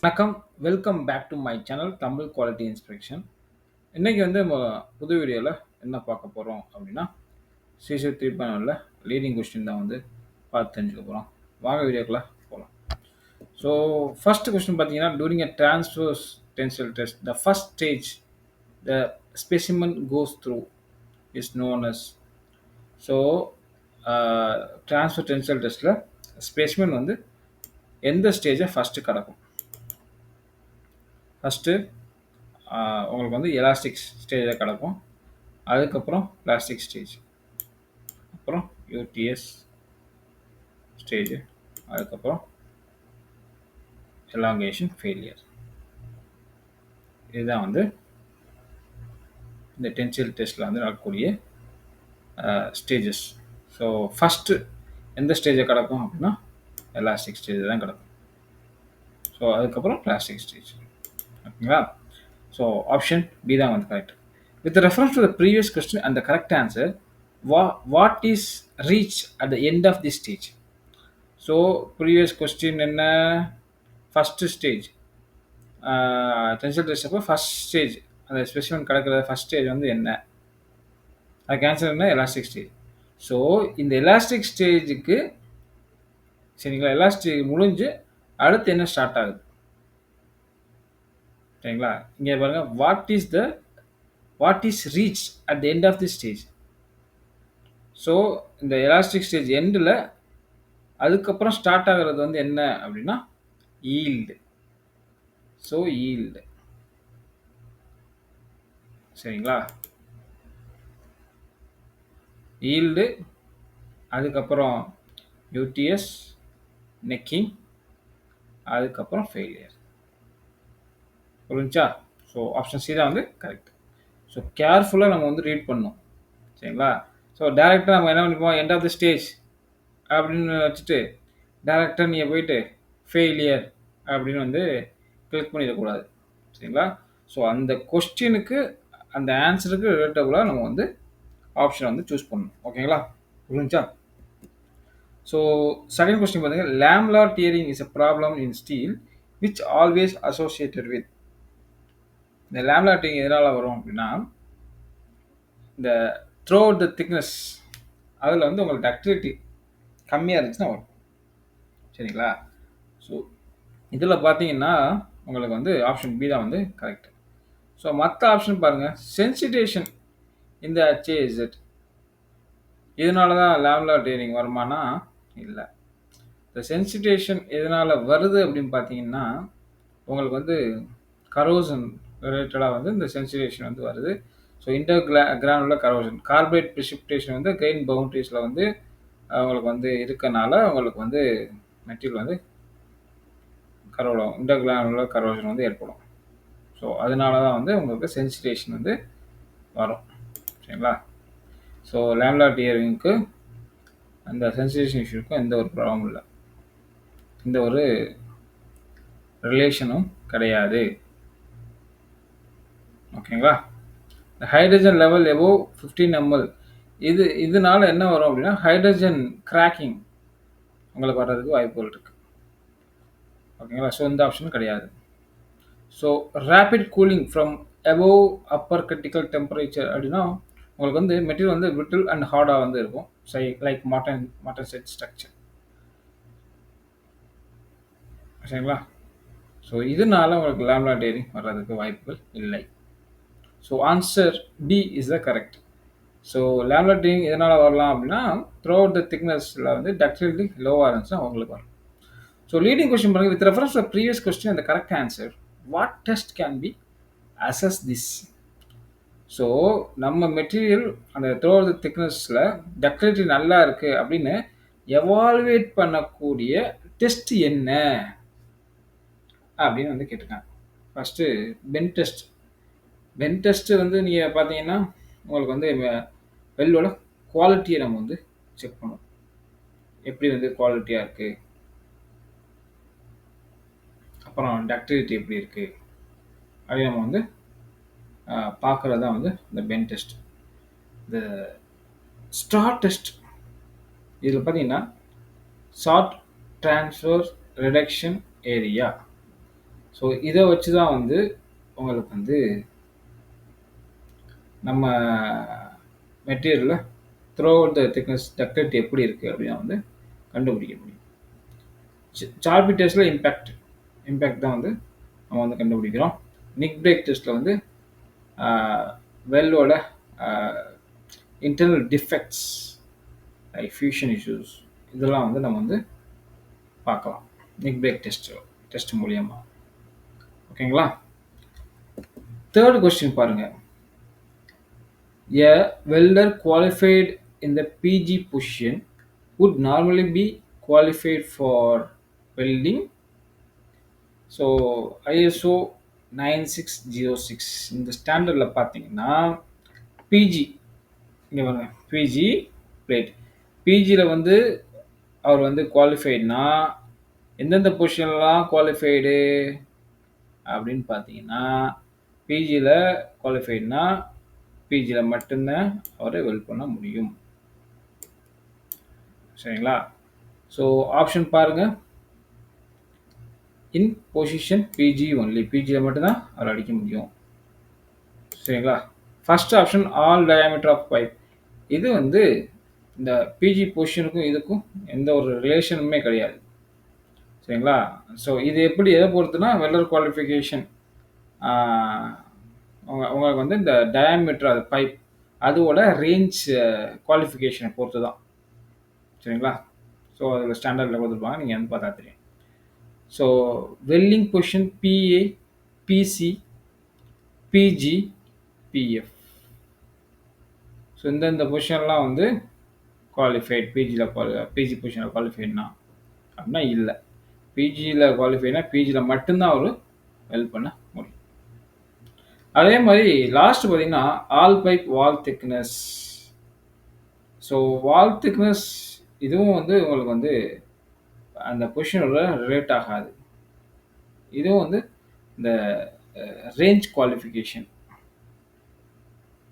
வணக்கம். Welcome back to my channel Tamil quality inspiration. இன்னைக்கு வந்து நம்ம புது வீடியோல என்ன பார்க்க போறோம் அப்படின்னா, சிசி 3.1ல லீடிங் கொஸ்டின் தான் வந்து பார்த்து தெரிஞ்சுக்க போறோம். வாங்க வீடியோக்குள்ள போலாம். ஸோ ஃபர்ஸ்ட் கொஸ்டின் பார்த்தீங்கன்னா, during a transverse tensile test, the first stage the specimen goes through is known as. So transfer tensile டெஸ்ட்டில் ஸ்பெசிமென் வந்து எந்த ஸ்டேஜை ஃபஸ்ட்டு கடக்கும்? ஃபஸ்ட்டு உங்களுக்கு வந்து எலாஸ்டிக் ஸ்டேஜில் கிடக்கும். அதுக்கப்புறம் பிளாஸ்டிக் ஸ்டேஜ், அப்புறம் யூடிஎஸ் ஸ்டேஜ், அதுக்கப்புறம் எலாங்கேஷன் ஃபெயிலியர். இதுதான் வந்து இந்த டென்சைல் டெஸ்ட்டில் வந்து நடக்கக்கூடிய ஸ்டேஜஸ். ஸோ ஃபஸ்ட்டு எந்த ஸ்டேஜை கிடக்கும் அப்படின்னா எலாஸ்டிக் ஸ்டேஜ் தான் கிடக்கும். ஸோ அதுக்கப்புறம் பிளாஸ்டிக் ஸ்டேஜ். ஓகேங்களா? ஸோ ஆப்ஷன் பி தான் வந்து correct. With reference to the previous question and the correct answer, what is reached at the end of this stage? So, previous question என்ன? First stage. Tensile test அப்போ first stage. அந்த specimen கிடக்கிற first stage வந்து என்ன? அதுக்கு answer என்ன? Elastic stage. So இந்த elastic ஸ்டேஜுக்கு சரிங்களா, எலாஸ்டிக் முடிஞ்சு அடுத்து என்ன ஸ்டார்ட் ஆகுது? சரிங்களா, இங்கே பாருங்க, what is reach at the end of the stage. So இந்த எலாஸ்டிக் ஸ்டேஜ் எண்டில் அதுக்கப்புறம் ஸ்டார்ட் ஆகிறது வந்து என்ன அப்படின்னா ஈல்டு. So yield. சரிங்களா, ஈல்டு, அதுக்கப்புறம் யூடிஎஸ், நெக்கிங், அதுக்கப்புறம் ஃபெயிலியர். புரிஞ்சா? ஸோ ஆப்ஷன் சி தான் வந்து கரெக்ட். ஸோ கேர்ஃபுல்லாக நம்ம வந்து ரீட் பண்ணணும். சரிங்களா, ஸோ டேரெக்டாக நம்ம என்ன பண்ணிப்போம், எண்ட் ஆஃப் த ஸ்டேஜ் அப்படின்னு வச்சுட்டு டேரெக்டாக நீங்கள் போயிட்டு ஃபெயிலியர் அப்படின்னு வந்து கிளிக் பண்ணிடக்கூடாது. சரிங்களா, ஸோ அந்த கொஸ்டினுக்கு அந்த ஆன்சருக்கு ரிலேட்டபுளாக நம்ம வந்து ஆப்ஷன் வந்து சூஸ் பண்ணணும். ஓகேங்களா, புரிஞ்சா? ஸோ செகண்ட் கொஸ்டின் பார்த்தீங்கன்னா, lamellar tearing is a problem in steel which always associated with. இந்த லேம்லார் டியரிங் எதனால் வரும் அப்படின்னா, இந்த த்ரோ அவுட் த திக்னஸ் அதில் வந்து உங்களுக்கு டக்டிலிட்டி கம்மியாக இருந்துச்சுன்னா வரும். சரிங்களா, ஸோ இதில் பார்த்தீங்கன்னா உங்களுக்கு வந்து ஆப்ஷன் பி தான் வந்து கரெக்ட். ஸோ மற்ற ஆப்ஷன் பாருங்கள், சென்சிடேஷன் இந்த HAZ இதனால தான் லேம்லார் டியரிங் வருமானா இல்லை. இந்த சென்சிடேஷன் எதனால் வருது அப்படின்னு பார்த்தீங்கன்னா, உங்களுக்கு வந்து கரோசன் ரிலேட்டடாக வந்து இந்த சென்சிடேஷன் வந்து வருது. So granular corrosion, corporate precipitation வந்து கிரெயின் பவுண்டரிஸில் வந்து உங்களுக்கு வந்து இருக்கனால உங்களுக்கு வந்து மெட்டீரியல் வந்து கரோலம், கிரானுலர் கரோசன் வந்து ஏற்படும். ஸோ அதனால தான் வந்து உங்களுக்கு சென்சிடேஷன் வந்து வரும். சரிங்களா, ஸோ லேம்லார் டியரிங்க்கு அந்த சென்சிடேஷன் இஷ்யூக்கும் எந்த ஒரு ப்ராப்ளமும் இல்லை, எந்த ஒரு ரிலேஷனும் கிடையாது. ஓகேங்களா, இந்த ஹைட்ரஜன் லெவல் எபோவ் 15 ml இதனால என்ன வரும் அப்படின்னா ஹைட்ரஜன் கிராக்கிங் உங்களுக்கு வர்றதுக்கு வாய்ப்புகள் இருக்குது. ஓகேங்களா, ஸோ இந்த ஆப்ஷன் கிடையாது. So rapid cooling from above upper critical temperature அப்படின்னா உங்களுக்கு வந்து மெட்டீரியல் வந்து பிரிட்டில் அண்ட் ஹார்டாக வந்து இருக்கும். Like martensite structure. சரிங்களா, ஸோ இதனால உங்களுக்கு லேம்லார் டியரிங் வர்றதுக்கு வாய்ப்புகள் இல்லை. So answer D is the correct. So lamellar tearing எதனால் வரலாம் அப்படின்னா த்ரூ அவுட் த திக்னஸில் வந்து டக்டிலிட்டி லோவாக இருந்துச்சுன்னா அவங்களுக்கு வரும். ஸோ லீடிங் கொஸ்டின் பாருங்க, with reference to previous question அந்த correct answer, what test can be assess this. So நம்ம மெட்டீரியல் அந்த த்ரூ அவுட் த திக்னஸில் டக்டிலிட்டி நல்லா இருக்குது அப்படின்னு எவால்வேட் பண்ணக்கூடிய டெஸ்ட் என்ன அப்படின்னு வந்து கேட்டிருக்காங்க. First pen test. Pen test வந்து நீங்கள் பார்த்தீங்கன்னா உங்களுக்கு வந்து வெல்லோட குவாலிட்டியை நம்ம வந்து செக் பண்ணுவோம், எப்படி வந்து குவாலிட்டியாக இருக்குது, அப்புறம் டக்டிலிட்டி எப்படி இருக்குது அப்படின்னு நம்ம வந்து பார்க்குறது தான் வந்து இந்த பென் டெஸ்ட். இந்த ஸ்டார் டெஸ்ட் இதில் பார்த்தீங்கன்னா short transfer reduction area, so இத வச்சு தான் வந்து உங்களுக்கு வந்து நம்ம மெட்டீரியல்ல throughout the thickness ductility எப்படி இருக்கு அப்படின்னு வந்து கண்டுபிடிக்க முடியும். சார்பி டெஸ்ட்ல இம்பேக்ட் தான் வந்து நம்ம வந்து கண்டுபிடிக்கிறோம். நிக் பிரேக் டெஸ்ட்ல வந்து வெல்லோட internal defects like fusion issues இதெல்லாம் வந்து நம்ம வந்து பார்க்கலாம் நிக் பிரேக் டெஸ்ட் மூலியமா. ஓகேங்களா? தேர்ட் கொஸ்டின் பாருங்க. A welder qualified in the PG position would normally be qualified for welding. So ISO 9606 இந்த ஸ்டாண்டர்டில் பார்த்தீங்கன்னா பிஜி இங்கே பாருங்க பிஜி பிளேட் பிஜியில் வந்து அவர் வந்து குவாலிஃபைடுனா எந்தெந்த பொசிஷன்லாம் குவாலிஃபைடு அப்படின்னு பார்த்தீங்கன்னா பிஜியில் குவாலிஃபைடுனா பிஜியில் மட்டும்தான் அவரை வெல்ட் பண்ண முடியும். சரிங்களா? ஸோ ஆப்ஷன் பாருங்க. இன் பொசிஷன் பிஜி ஒன்லி பிஜியில் மட்டும்தான் அவர் அடிக்க முடியும். சரிங்களா? First option all diameter of pipe இது வந்து இந்த பிஜி பொசிஷனுக்கும் இதுக்கும் எந்த ஒரு ரிலேஷனுமே கிடையாது. சரிங்களா? ஸோ இது எப்படி எதை பொறுத்துனா வெல்டர் குவாலிஃபிகேஷன் உங்களுக்கு வந்து இந்த டயாமீட்டர் அது பைப் அதோட ரேஞ்ச் குவாலிஃபிகேஷனை பொறுத்து தான். சரிங்களா? ஸோ அதில் ஸ்டாண்டர்டில் கொடுத்துருப்பாங்க, நீங்கள் வந்து பார்த்தா தெரியும். So welding position PA PC PG PF so இந்த பொசிஷன்லாம் வந்து குவாலிஃபைட் பிஜி பொசிஷனில் குவாலிஃபைட்னா அப்படின்னா இல்லை. பிஜியில் குவாலிஃபைனா பிஜியில் மட்டும்தான் அவர் வெல்ட் பண்ண முடியும். அதே மாதிரி லாஸ்ட் பார்த்தீங்கன்னா ஆல் பைப் வால் திக்னஸ். ஸோ வால் திக்னஸ் இதுவும் வந்து உங்களுக்கு வந்து அந்த பொசிஷனோட ரிலேட் ஆகாது. இதுவும் வந்து இந்த ரேஞ்ச் குவாலிஃபிகேஷன்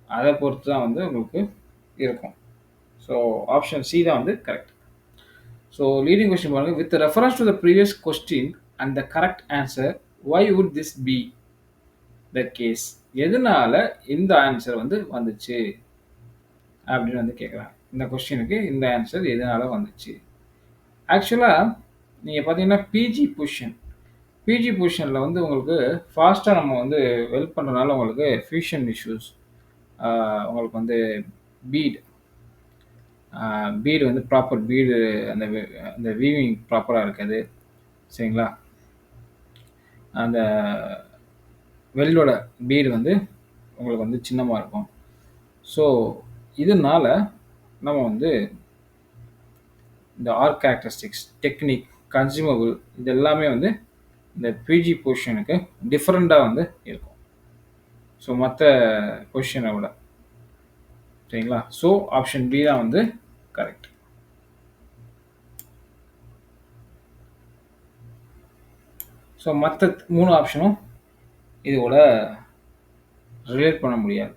அதை பொறுத்து தான் வந்து உங்களுக்கு இருக்கும். ஸோ ஆப்ஷன் சி தான் வந்து கரெக்ட். ஸோ லீடிங் கொஸ்டின் பாருங்க. With reference to the previous question and the correct answer why would this be the case? எதனால இந்த ஆன்சர் வந்து வந்துச்சு அப்படின்னு வந்து கேட்குறாங்க. இந்த கொஸ்டினுக்கு இந்த ஆன்சர் எதனால வந்துச்சு? ஆக்சுவலாக நீங்கள் பார்த்தீங்கன்னா பிஜி பொசிஷனில் வந்து உங்களுக்கு ஃபாஸ்ட்டாக நம்ம வந்து வெல்ட் பண்ணுறதுனால உங்களுக்கு ஃபியூஷன் இஷ்யூஸ் உங்களுக்கு வந்து பீடு வந்து ப்ராப்பர் பீடு அந்த வீவிங் ப்ராப்பராக இருக்காது. சரிங்களா? அந்த வெல்டோட பீடு வந்து உங்களுக்கு வந்து சின்னமாக இருக்கும். ஸோ இதனால நம்ம வந்து இந்த ஆர்க் கேரக்டரிஸ்டிக்ஸ் டெக்னிக் கன்சியூமபிள் இது எல்லாமே வந்து இந்த பிஜி பொசிஷனுக்கு டிஃப்ரெண்ட்டாக வந்து இருக்கும். ஸோ மற்ற பொசிஷனை விட. சரிங்களா? ஸோ ஆப்ஷன் பி தான் வந்து கரெக்ட். ஸோ மற்ற 3 ஆப்ஷனும் இதோட ரிலேட் பண்ண முடியாது.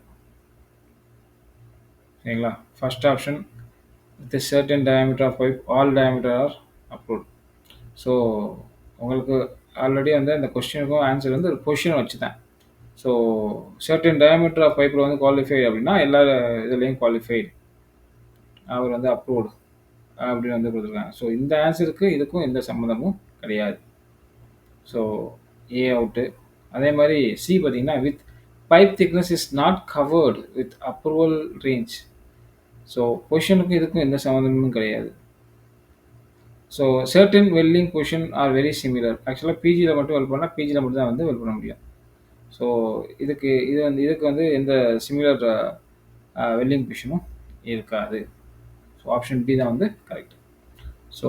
சரிங்களா? First option with certain diameter of pipe all diameter are approved. So உங்களுக்கு ஆல்ரெடி வந்து அந்த கொஸ்டினுக்கும் ஆன்சர் வந்து ஒரு பொசிஷன் வச்சு தான். ஸோ சர்டன் டயாமீட்டர் ஆஃப் பைப்பில் வந்து குவாலிஃபைடு அப்படின்னா எல்லா இதுலேயும் குவாலிஃபைடு அவர் வந்து அப்ரூவ்டு அப்படின்னு வந்து கொடுத்துருக்காங்க. ஸோ இந்த ஆன்சருக்கு இதுக்கும் எந்த சம்மந்தமும் கிடையாது. So A out. அதே மாதிரி சி பார்த்தீங்கன்னா with pipe thickness is not covered with approval range. So பொசிஷனுக்கும் இதுக்கும் எந்த சம்மந்தமும் கிடையாது. So certain welding position are very similar. ஆக்சுவலாக பிஜியில் மட்டும் வெல்ட் பண்ணால் பிஜியில் மட்டும் தான் வந்து வெல்ட் பண்ண முடியும். ஸோ இதுக்கு வந்து எந்த சிமிலர் வெல்டிங் பொசிஷனும் இருக்காது. ஸோ ஆப்ஷன் பி தான் வந்து கரெக்ட். ஸோ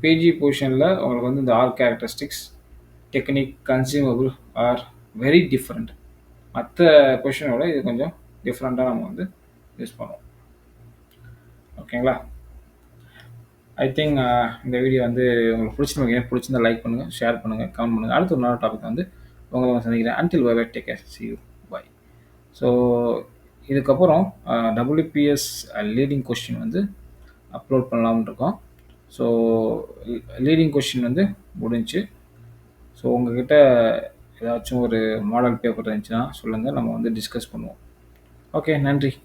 பிஜி பொசிஷனில் உங்களுக்கு வந்து இந்த are characteristics technique consumable are very different. மற்ற பொசிஷனோட இது கொஞ்சம் டிஃப்ரெண்ட்டாக நம்ம வந்து யூஸ் பண்ணுவோம். ஓகேங்களா? ஐ திங்க் இந்த வீடியோ வந்து உங்களுக்கு பிடிச்சிருந்தா லைக் பண்ணுங்கள், ஷேர் பண்ணுங்கள், கமெண்ட் பண்ணுங்கள். அடுத்த ஒரு நல்ல டாபிக் வந்து உங்களை சந்திக்கிறேன். Until bye bye, take care, see you, bye. So இதுக்கப்புறம் டபிள்யூபிஎஸ் லீடிங் கொஸ்டின் வந்து அப்லோட் பண்ணலாம்னு இருக்கோம். ஸோ லீடிங் கொஸ்டின் வந்து முடிஞ்சு. ஸோ உங்ககிட்ட ஏதாச்சும் ஒரு மாடல் பேப்பர் இருந்துச்சுன்னா சொல்லுங்க. நம்ம வந்து டிஸ்கஸ் பண்ணுவோம். ஓகே. நன்றி.